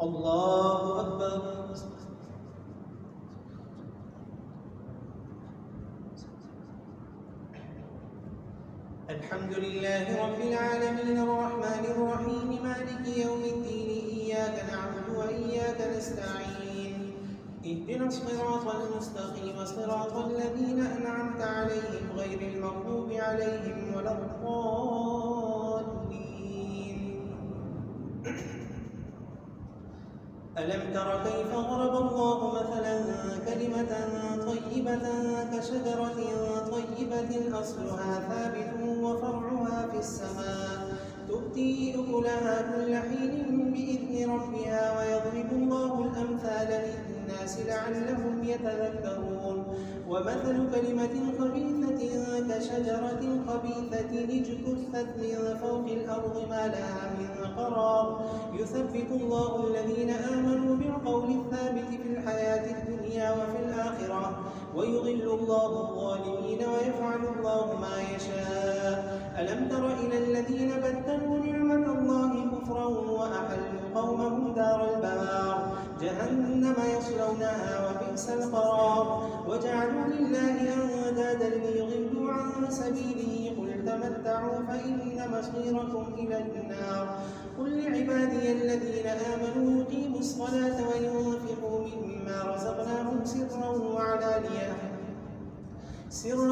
الله أكبر. الحمد لله رب العالمين الرحمن الرحيم مالك يوم الدين إياك نعبد وإياك نستعين اهدنا الصراط المستقيم صراط الذين أنعمت عليهم غير المغضوب عليهم ولا الضالين. ألم تر كيف ضرب الله مثلا كلمة طيبة كشجرة طيبة أصلها ثابت وفرعها في السماء تؤتي أكلها كل حين بإذن ربها ويضرب الله الأمثال للناس لعلهم يتذكرون. ومثل كلمة خبيثة كشجرة خبيثة اجتثت من فوق الأرض ما لها من قرار يثبت الله الذين آمنوا بالقول الثابت في الحياة الدنيا وفي الآخرة ويضل الله الظالمين ويفعل الله ما يشاء. ألم تر إلى الذين بدلوا نعمة الله كفرا وأحلوا قومهم دار البوار جهنم يصلونها وبئس القرار وجعلوا لله أندادا ليضلوا عن سبيله قل تمتعوا فإن مصيركم إلى النار. قل لعبادي الذين آمنوا يقيموا الصلاة وينفقوا مما رزقناهم سرا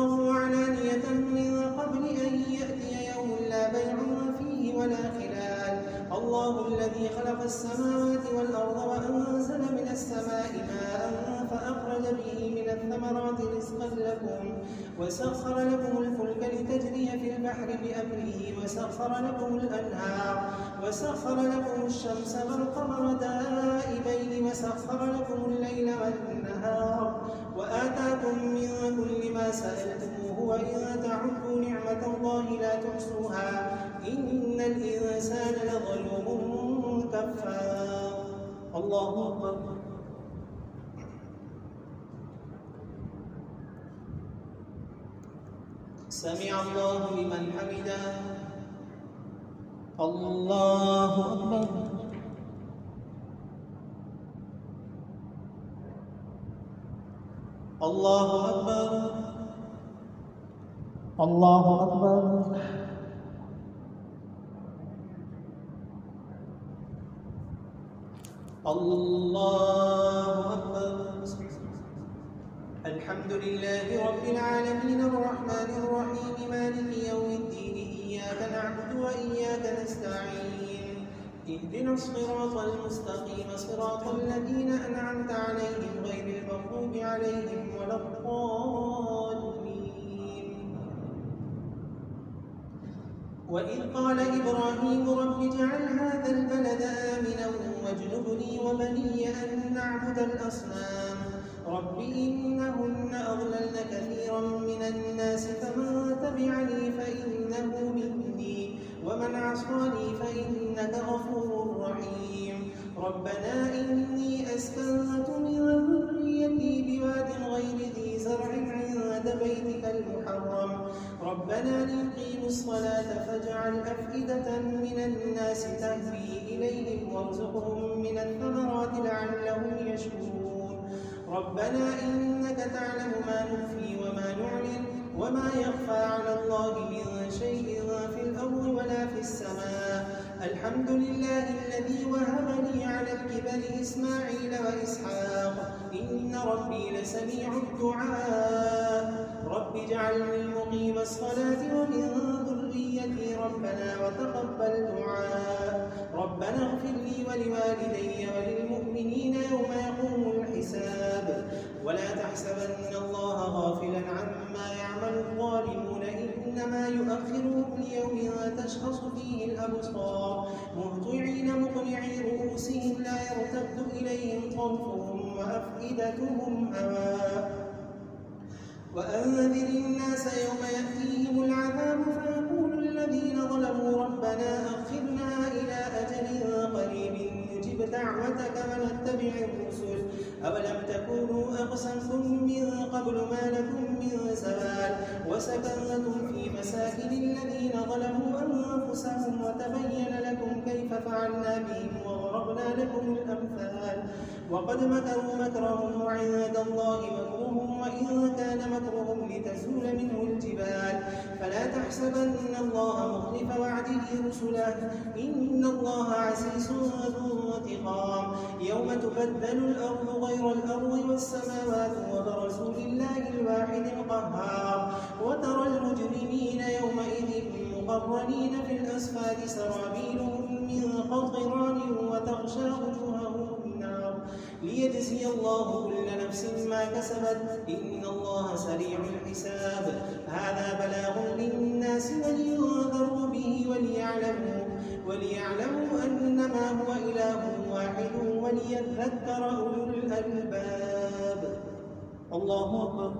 وعلانية من قبل أن يأتي يوم لا بيع فيه ولا خلال. الله الذي خلق السماوات والأرض وأنزل من السماء ماء فأخرج به من الثمرات رزقا لكم وسخر لكم الفلك لتجري في البحر بأمره وسخر لكم الأنهار وسخر لكم الشمس والقمر دائبين وسخر لكم الليل والنهار وآتاكم من كل ما سألتموه وإن تعدوا نعمة الله لا تحصوها إن الإنسان لظلوم كفار. الله أكبر. سمع الله لمن حمده. الله أكبر. الله أكبر. الله أكبر. الله أكبر. الحمد لله رب العالمين الرحمن الرحيم مالك يوم الدين إياك نعبد وإياك نستعين اهدنا الصراط المستقيم صراط الذين أنعمت عليهم غير المغضوب عليهم ولا الضالين. وإذ قال إبراهيم رب اجعل هذا البلد آمنا واجنبني وبني أن نعبد الأصنام رب إنهن أضللن كثيرا من الناس فمن تبعني فإنه مني ومن عصاني فإنك غفور رحيم. ربنا إني أسكنت من ذريتي بواد غير ذي زرع عند بيتك المحرم ربنا ليقيموا الصلاة فاجعل أفئدة من الناس تهوي إليهم وارزقهم من الثمرات لعلهم يشكرون. ربنا إنك تعلم ما نخفي وما نعلن وما يخفى على الله من شيء في الأرض ولا في السماء. الحمد لله الذي وهب لي على الكبر إسماعيل وإسحاق إن ربي لسميع الدعاء. رب اجعلني مقيم الصلاة ومن ذريتي ربنا وتقبل دعاء. ربنا اغفر لي ولوالدي وللمؤمنين يوم يقوم الحساب. ولا تحسبن الله غافلا عما يعمل الظالمون إنما يؤخرهم ليوم تشخص فيه الأبصار مهطعين مقنعي رؤوسهم لا يرتد إليهم طرفهم وأفئدتهم هواء. وأنذر الناس يوم يأتيهم العذاب فيقول الذين ظلموا ربنا أخرنا إلى أجل قريب نجب دعوتك ونتبع الرسل أولم تكونوا أقسمتم من قبل ما لكم من زوال وسكنتم في مساكن الذين ظلموا أنفسهم وتبين لكم كيف فعلنا بهم وضربنا وضربنا لكم الأمثال وقد مكروا مكرهم وعند الله مكرهم وإن كان مكرهم لتزول منه الجبال فلا تحسبن الله مخلف وعده رسله إن الله عزيز ذو انتقام يوم تبدل الأرض غير الأرض والسماوات وبرزوا لله الواحد القهار وترى المجرمين يومئذ مقرنين في الأصفاد سرابيلهم من قطران وتغشى وجوههم النار ليجزي الله كل نفس ما كسبت إن الله سريع الحساب هذا بلاغ للناس ولينذروا به وليعلموا أنما هو إله واحد وليذكر أولو الألباب الله أكبر.